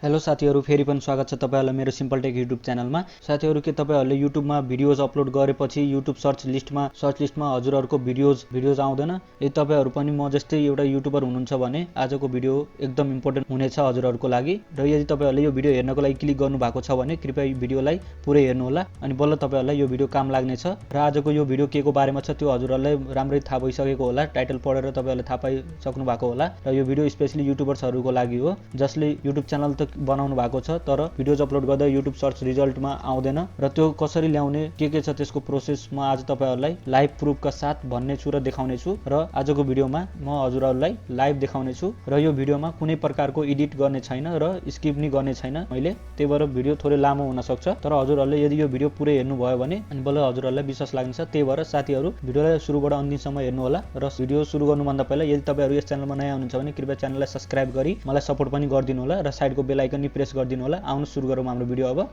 Hello साथीहरु, फेरि पनि स्वागत छ तपाईहरुलाई मेरो सिम्पल टेक युट्युब च्यानलमा। साथीहरु, के तपाईहरुले युट्युबमा भिडियोज अपलोड गरेपछि युट्युब सर्च लिस्टमा हजुरहरुको भिडियोज आउँदैन? यदि तपाईहरु पनि म जस्तै एउटा युट्युबर हुनुहुन्छ भने आजको भिडियो एकदम इम्पोर्टेन्ट हुनेछ हजुरहरुको लागि। र यदि तपाईहरुले यो भिडियो हेर्नको लागि क्लिक गर्नु भएको छ भने कृपया यो भिडियोलाई पुरै हेर्नु होला, अनि बल्ल तपाईहरुलाई यो भिडियो काम लाग्नेछ। र आजको यो भिडियो केको बारेमा छ त्यो हजुरहरुलाई राम्रै थाहा भइसकेको होला, टाइटल पढेर तपाईहरुले थाहा पाइसक्नु भएको होला। र यो भिडियो स्पेशली युट्युबर्सहरुको लागि हो जसले युट्युब च्यानल त बनाउनु भएको छ तर भिडियोज अपलोड गर्दा युट्युब सर्च रिजल्टमा आउँदैन, र त्यो कसरी ल्याउने के छ त्यसको प्रोसेस म आज तपाईहरुलाई लाइभ प्रुफका साथ भन्ने छु र देखाउने छु। र आजको भिडियोमा म हजुरहरुलाई लाइभ देखाउने छु र यो भिडियोमा कुनै प्रकारको एडिट गर्ने छैन र स्किप नि गर्ने छैन मैले, त्यही भएर भिडियो थोरै लामो हुन सक्छ। तर हजुरहरुले यदि यो भिडियो पुरै हेर्नु भयो भने अनि बल्ल हजुरहरुलाई विश्वास लाग्नेछ। त्यही भएर साथीहरु भिडियोलाई सुरुबाट अन्तिमसम्म हेर्नु होला। र भिडियो सुरु गर्नुभन्दा पहिला यदि तपाईहरु यस च्यानलमा नयाँ हुनुहुन्छ भने कृपया च्यानललाई सब्स्क्राइब गरी मलाई सपोर्ट पनि गरिदिनु होला र साइडको बेल आइकन नि प्रेस गरिदिनु होला। आउनु सुरु गरौँ हाम्रो भिडियो अब।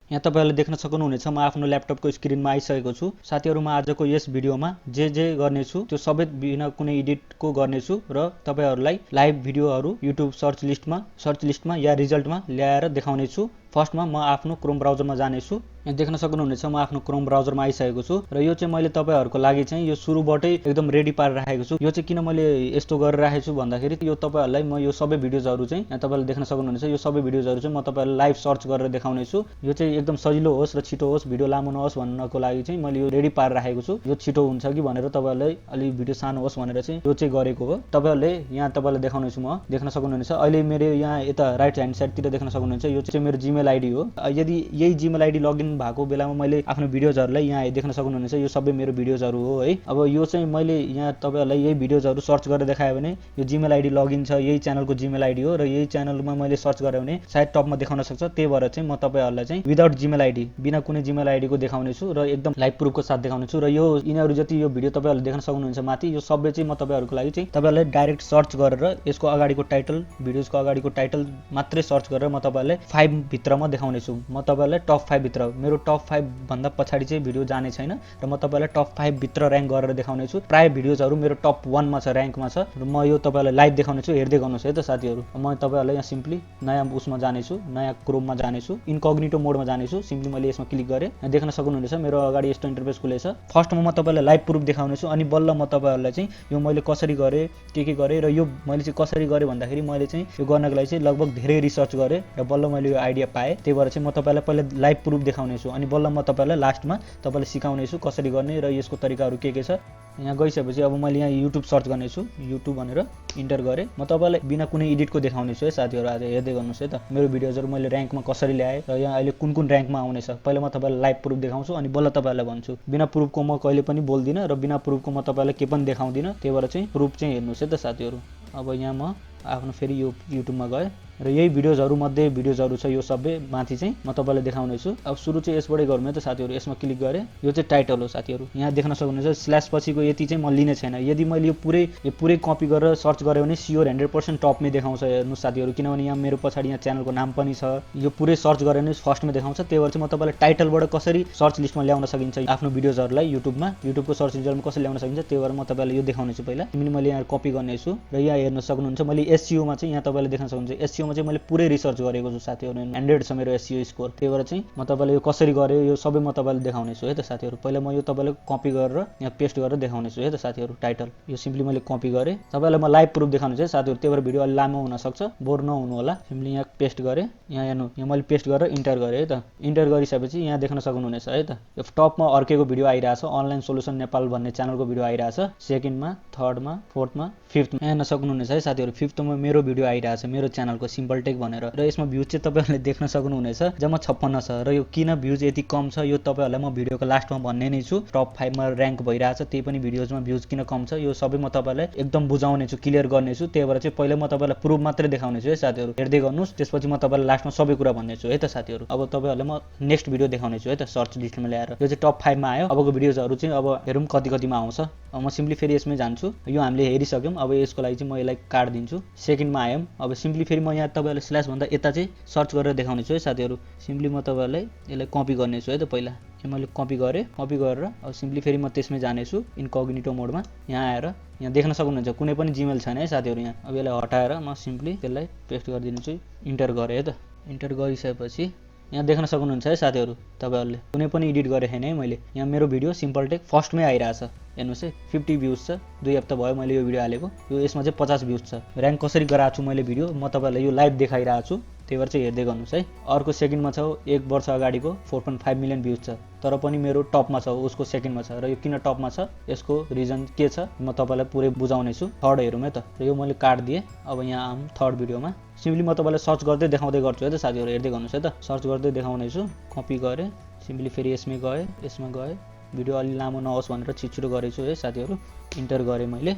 यहाँ तपाईहरुले देख्न सक्नुहुनेछ म आफ्नो ल्यापटपको स्क्रिनमा आइसकेको छु। साथीहरु, म आजको यस भिडियोमा जे गर्ने छु त्यो सबै बिना कुनै एडिटको गर्ने छु र तपाईहरुलाई लाइभ भिडियोहरु युट्युब सर्च लिस्टमा या रिजल्टमा ल्याएर देखाउने छु। फर्स्टमा म आफ्नो क्रोम ब्राउजरमा जाने छु। यहाँ देख्न सक्नुहुनेछ म आफ्नो क्रोम ब्राउजरमा आइसकेको छु र यो चाहिँ मैले तपाईहरुको लागि चाहिँ यो सुरुबाटै एकदम रेडी पारेर राखेको छु। यो चाहिँ किन मैले यस्तो गरेर राखेको छु भन्दाखेरि यो तपाईहरुलाई म यो सबै भिडियोजहरु चाहिँ यहाँ तपाईहरुले देख्न सक्नुहुनेछ यो सबै भिडियोजहरु चाहिँ म तपाईहरुलाई लाइभ सर्च गरेर देखाउने छु। यो चाहिँ एकदम सजिलो होस् र छिटो होस्, भिडियो लामो नहोस् भन्नको लागि चाहिँ मैले यो रेडी पारेर राखेको छु। यो छिटो हुन्छ कि भनेर तपाईहरुलाई अलि भिडियो सानो होस् भनेर चाहिँ यो चाहिँ गरेको हो। तपाईहरुले यहाँ तपाईहरुलाई देखाउने छु, म देख्न सक्नुहुनेछ अहिले मेरो यहाँ यता राइट ह्यान्ड साइडतिर देख्न सक्नुहुनेछ यो चाहिँ मेरो जीमेल आइडी हो। यदि यही जीमेल आइडी लगइन भएको बेलामा मैले आफ्नो भिडियोजहरुलाई यहाँ देख्न सक्नुहुनेछ यो सबै मेरो भिडियोजहरु हो है। अब यो चाहिँ मैले यहाँ तपाईहरुलाई यही भिडियोजहरु सर्च गरेर देखाए भने यो जीमेल आइडी लगइन छ, यही च्यानलको जीमेल आइडी हो र यही च्यानलमा मैले सर्च गरे भने सायद टपमा देखाउन सक्छ। त्यही भएर चाहिँ म तपाईहरुलाई चाहिँ विदाउट जीमेल आइडी बिना कुनै जीमेल आइडी को देखाउने छु र एकदम लाइभ प्रुफको साथ देखाउने छु। र यो यिनीहरु जति यो भिडियो तपाईहरुले देख्न सक्नुहुन्छ माथि यो सबै चाहिँ म तपाईहरुको लागि चाहिँ तपाईहरुलाई डाइरेक्ट सर्च गरेर यसको अगाडिको टाइटल भिडियोजको अगाडिको टाइटल मात्रै सर्च गरेर म तपाईहरुलाई 5 भित्रमा देखाउने छु। म तपाईहरुलाई टप 5 भित्र, मेरो टप 5 भन्दा पछाडी चाहिँ भिडियो जाने छैन र म तपाईहरुलाई टप 5 भित्र र्याङ्क गरेर देखाउने छु। प्राय भिडियोजहरु मेरो टप 1 मा छ, र्याङ्कमा छ र म यो तपाईहरुलाई लाइभ देखाउने छु। हेर्दै गर्नुस् है त साथीहरु। म तपाईहरुलाई यहाँ सिम्पली नयाँ उसमा जाने छु, नयाँ क्रोममा जाने छु, इन्कग्निटो मोडमा जाने छु। सिम्पली मैले यसमा क्लिक गरे, यहाँ देख्न सक्नुहुनेछ मेरो अगाडि यस्तो इन्टरफेस खुलेछ। फर्स्टमा म तपाईहरुलाई लाइभ प्रुफ देखाउने छु अनि बल्ल म तपाईहरुलाई चाहिँ यो मैले कसरी गरे के गरे र यो मैले चाहिँ कसरी गरे भन्दाखेरि मैले चाहिँ यो गर्नको लागि चाहिँ लगभग धेरै रिसर्च गरे र बल्ल मैले यो आइडिया पाए। त्यही भएर चाहिँ म तपाईहरुलाई पहिले लाइभ प्रुफ देखाउने छु अनि बल्ल म तपाईहरुलाई लास्टमा तपाईहरुलाई सिकाउने छु कसरी गर्ने र यसको तरिकाहरु के छ। यहाँ गइसकेपछि अब मैले यहाँ युट्युब सर्च गर्ने छु, युट्युब भनेर इन्टर गरे। म तपाईहरुलाई बिना कुनै एडिटको देखाउने छु है साथीहरु। आज हेर्दै गर्नुस् है त मेरो भिडियोजहरु मैले र्याङ्कमा कसरी ल्याए र यहाँ अहिले कुन र्याङ्कमा आउने छ। पहिले म तपाईहरुलाई लाइभ प्रुफ देखाउँछु अनि बल्ल तपाईहरुलाई भन्छु। बिना प्रुफको म कहिले पनि बोल्दिन र बिना प्रुफको म तपाईहरुलाई के पनि देखाउँदिन। त्यही भएर चाहिँ प्रुफ चाहिँ हेर्नुस् है त साथीहरु। अब यहाँ म आफ्नो फेरि यो युट्युबमा गए र यही भिडियोजहरु मध्ये भिडियोजहरु छ यो सबै माथि चाहिँ म तपाईहरुलाई देखाउने छु। अब सुरु चाहिँ यसबाटै गरौँ है त साथीहरु। यसमा क्लिक गरे, यो चाहिँ टाइटल हो साथीहरु। यहाँ देख्न सक्नुहुनेछ स्ल्याश पछिको यति चाहिँ म लिने छैन। यदि मैले यो पुरै कपी गरेर सर्च गरे भने स्योर 100% टपमै देखाउँछ हेर्नु साथीहरु, किनभने यहाँ मेरो पछाडी यहाँ च्यानलको नाम पनि छ। यो पुरै सर्च गरे भने फर्स्टमा देखाउँछ। त्यही भएर चाहिँ म तपाईहरुलाई टाइटलबाट कसरी सर्च लिस्टमा ल्याउन सकिन्छ आफ्नो भिडियोजहरुलाई युट्युबको सर्च लिस्टमा कसरी ल्याउन सकिन्छ त्यही भएर म तपाईहरुलाई यो देखाउने छु। पहिला मैले यहाँ कपी गर्ने छु र यहाँ हेर्न सक्नुहुन्छ मैले एसईओ मा चाहिँ यहाँ तपाईहरुले देख्न सक्नुहुन्छ एसईओ मा चाहिँ मैले पुरै रिसर्च गरेको छु साथीहरु। 100 छ मेरो एसईओ स्कोर। त्यही भएर चाहिँ म तपाईहरुलाई यो कसरी गरे यो सबै म तपाईहरुलाई देखाउने छु है त साथीहरु। पहिला म यो तपाईहरुलाई कपी गरेर यहाँ पेस्ट गरेर देखाउने छु है त साथीहरु। टाइटल यो सिम्पली मैले कपी गरे, तपाईहरुलाई म लाइभ प्रुफ देखाउने छु है साथीहरु। त्यही भएर भिडियो अलि लामो हुन सक्छ, बोर नहुनु होला। सिम्पली यहाँ पेस्ट गरे, यहाँ हेर्नु यहाँ मैले पेस्ट गरेर इन्टर गरे है त। इन्टर गरिसकेपछि यहाँ देख्न सक्नुहुनेछ है त यो टपमा अर्केको भिडियो आइराछ, अनलाइन सोलुसन नेपाल भन्ने च्यानलको भिडियो आइराछ। सेकेन्डमा, थर्डमा, फोर्थमा, फिफ्थमा यहाँ हेर्न सक्नुहुनेछ है साथीहरु। फिफ्थमा मेरो भिडियो आइराछ मेरो च्यानलको सिम्पल टेक भनेर र यसमा भ्युज चाहिँ तपाईहरुले देख्न सक्नुहुनेछ जम्मा 56 छ। र यो किन भ्युज यति कम छ यो तपाईहरुलाई म भिडियोको लास्टमा भन्ने नै छु। टप 5 मा र्याङ्क भइराछ, त्यही पनि भिडियोजमा भ्युज किन कम छ यो सबै म तपाईहरुलाई एकदम बुझाउने छु, क्लियर गर्ने छु। त्यही भएर चाहिँ पहिले म तपाईहरुलाई प्रुफ मात्रै देखाउने छु है साथीहरु। हेर्दै गर्नुस्, त्यसपछि म तपाईहरुलाई लास्टमा सबै कुरा भन्ने छु है त साथीहरु। अब तपाईहरुलाई म नेक्स्ट भिडियो देखाउने छु है त सर्च लिस्टमा ल्याएर। यो चाहिँ टप 5 मा आयो। अबको भिडियोजहरु चाहिँ अब हेरौँ कतिमा आउँछ। अब म सिम्पली फेरि यसमै जान्छु। यो हामीले हेरिसक्यौं। अब यसको लागि चाहिँ म यसलाई काट्दिन्छु। सेकेन्डमा आयौं। अब सिम्पली फेरि म यहाँ यहाँ तपाईहरुले स्ल्यास भन्दा यता चाहिँ सर्च गरेर देखाउने छु है साथीहरु सिम्पली म तपाईहरुलाई यसलाई कपी गर्ने छु है त पहिला यो मैले कपी गरेर अब सिम्पली फेरि म त्यसमै जाने छु इन्कग्निटो मोडमा यहाँ आएर यहाँ देख्न सक्नुहुन्छ कुनै पनि जीमेल छैन है साथीहरु यहाँ अब यसलाई हटाएर म सिम्पली त्यसलाई पेस्ट गरिदिन्छु इन्टर गरे है त इन्टर गरिसकेपछि यहाँ देख्न सक्नुहुन्छ है साथीहरु तपाईहरुले कुनै पनि एडिट गरे छैन है मैले यहाँ मेरो भिडियो सिम्पलटेक फर्स्टमै आइराछ हेर्नुस् है 50 भ्यूज छ 2 हप्ता भयो मैले यो भिडियो हालेको यो यसमा चाहिँ 50 भ्यूज छ र्यांक कसरी गराएको छु मैले भिडियो म तपाईहरुलाई यो लाइभ देखाइराछु त्यही भएर चाहिँ हेर्दै गर्नुस् है अर्को सेकेन्डमा छ 1 वर्ष अगाडिको 4.5 मिलियन भ्यूज छ तर पनि मेरो टपमा छ उसको सेकेन्डमा छ र यो किन टपमा छ यसको रिजन के छ म तपाईलाई पुरै बुझाउने छु थर्ड हेरौँ है त र यो मैले काट दिए अब यहाँ आम थर्ड भिडियोमा सिम्पली म तपाईलाई सर्च गर्दै देखाउँदै गर्छु है त साथीहरु हेर्दै गर्नुस् है त सर्च गर्दै देखाउने छु कपी गरे सिम्पली फेरि यसमा गए भिडियो अलि लामो नहोस् भनेर छिटो गरेछु है साथीहरु इन्टर गरे मैले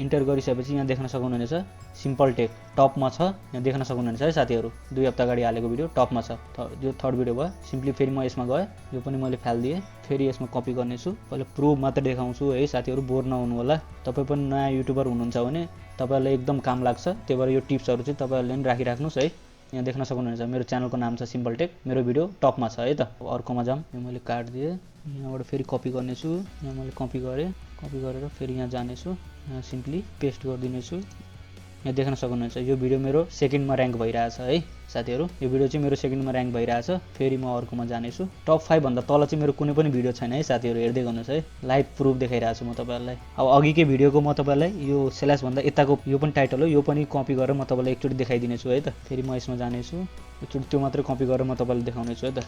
इन्टर गरिसकेपछि यहाँ देख्न सक्नुहुनेछ CmpleTech टपमा छ यहाँ देख्न सक्नुहुनेछ है साथीहरु 2 हप्ता अगाडि हालेको भिडियो टपमा छ यो थर्ड भिडियो भयो सिम्पली फेरि म यसमा गए यो पनि मैले फाल दिए फेरि यसमा कपी गर्ने छु पहिले प्रुफ मात्र देखाउँछु है साथीहरु बोर नहुनु होला तपाई पनि नयाँ युट्युबर हुनुहुन्छ भने तपाईलाई एकदम काम लाग्छ त्यही भएर यो टिप्सहरु चाहिँ तपाईहरुले नि राखिराख्नुस् है यहाँ देख्न सक्नुहुनेछ मेरो च्यानलको नाम छ CmpleTech मेरो भिडियो टपमा छ है त अर्कोमा जाम यो मैले काट दिए यहाँबाट फेरि कपी गर्ने छु यहाँ मैले कपी गरेर फेरि यहाँ जाने छु यहाँ सिम्पली पेस्ट गरिदिने छु यहाँ देख्न सक्नुहुन्छ यो भिडियो मेरो सेकेन्डमा र्यांक भइरहेछ है साथीहरु यो भिडियो चाहिँ मेरो सेकेन्डमा र्यांक भइरहेछ फेरि म अर्कोमा जाने छु टप 5 भन्दा तल चाहिँ मेरो कुनै पनि भिडियो छैन है साथीहरु हेर्दै गर्नुस् है लाइभ प्रुफ देखाइरहेछु म तपाईहरुलाई अब अघिकै भिडियोको म तपाईलाई यो स्ल्यास भन्दा यताको यो पनि टाइटल हो यो पनि कपी गरेर म तपाईलाई एकचोटी देखाइदिने छु है त फेरि म यसमा जाने छु एकचोटी त्यो मात्र कपी गरेर म तपाईलाई देखाउने छु है त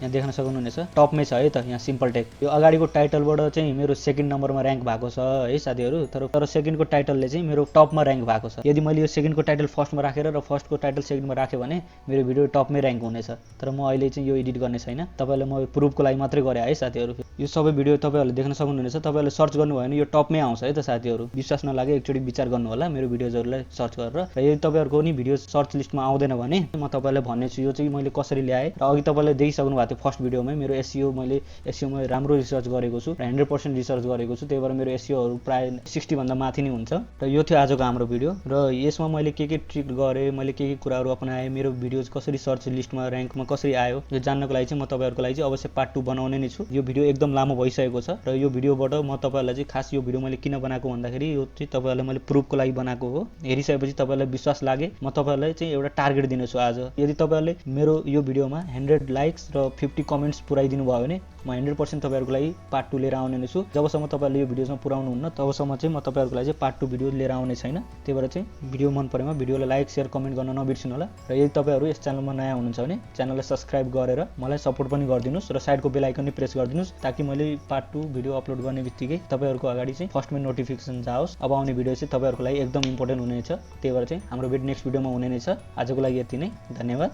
यहाँ देख्न सक्नुहुनेछ टपमै छ है त यहाँ CmpleTech यो अगाडिको टाइटलबाट चाहिँ मेरो सेकेन्ड नम्बरमा र्यांक भएको छ है साथीहरु तर सेकेन्डको टाइटलले चाहिँ मेरो टपमा र्यांक भएको छ यदि मैले यो सेकेन्डको टाइटल फर्स्टमा राखेर र फर्स्टको टाइटल सेकेन्डमा राखे भने मेरो भिडियो टपमै र्यांक हुनेछ तर म अहिले चाहिँ यो एडिट गर्ने छैन तपाईलाई म प्रुफको लागि मात्रै गरे है साथीहरु यो सबै भिडियो तपाईहरुले देख्न सक्नुहुनेछ तपाईहरुले सर्च गर्नु भयो भने यो टपमै आउँछ है त साथीहरु विश्वास नलागे एकचोटी विचार गर्नु होला मेरो भिडियोजहरुलाई सर्च गरेर र यदि तपाईहरुको नि भिडियो सर्च लिस्टमा आउँदैन भने म तपाईलाई भन्ने छु यो चाहिँ मैले कसरी ल्याए र अघि तपाईले देखिसक्नु भएको थियो फर्स्ट भिडियोमै मेरो एसईओ मैले एसईओमा राम्रो रिसर्च गरेको छु 100% रिसर्च गरेको छु त्यही भएर मेरो एसईओहरु प्राय 60 भन्दा माथि नै हुन्छ र यो थियो आजको हाम्रो भिडियो र यसमा मैले के ट्रिक गरे मैले के कुराहरु अपनाए मेरो भिडियोज कसरी सर्च लिस्टमा र्यांकमा कसरी आयो यो जान्नको लागि चाहिँ म तपाईहरुको लागि चाहिँ अवश्य पार्ट 2 बनाउने नै छु यो भिडियो एकदम लामो भइसकेको छ र यो भिडियोबाट म तपाईहरुलाई चाहिँ खास यो भिडियो मैले किन बनाएको भन्दाखेरि यो चाहिँ तपाईहरुलाई मैले प्रुफको लागि बनाएको हो हेरिसकेपछि तपाईहरुलाई विश्वास लागे म तपाईहरुलाई चाहिँ एउटा टार्गेट दिनेछु आज यदि तपाईहरुले मेरो यो भिडियोमा 100 लाइक्स र 50 कमेन्ट्स पुराइदिनु भयो भने म 100% तपाईहरुको लागि पार्ट 2 लिएर आउने नै छु जबसम्म तपाईहरुले यो भिडियोमा पुराउनु हुन्न तबसम्म चाहिँ म तपाईहरुको लागि चाहिँ पार्ट 2 भिडियो लिएर आउने छैन त्यही भएर चाहिँ भिडियो मन परेमा भिडियोलाई लाइक शेयर कमेन्ट गर्न नबिर्सिनु होला र यदि तपाईहरु यस च्यानलमा नयाँ हुनुहुन्छ भने च्यानललाई सब्स्क्राइब गरेर मलाई सपोर्ट पनि गरिदिनुस् र साइडको बेल आइकन नि प्रेस गरिदिनुस् ताकि मैले पार्ट 2 भिडियो अपलोड गर्ने बित्तिकै तपाईहरुको अगाडि चाहिँ फर्स्टमै नोटिफिकेसन जाओस् अब आउने भिडियो चाहिँ तपाईहरुको लागि एकदम इम्पोर्टेन्ट हुनेछ त्यही भएर चाहिँ हाम्रो नेक्स्ट भिडियोमा हुने नै छ आजको लागि यति नै धन्यवाद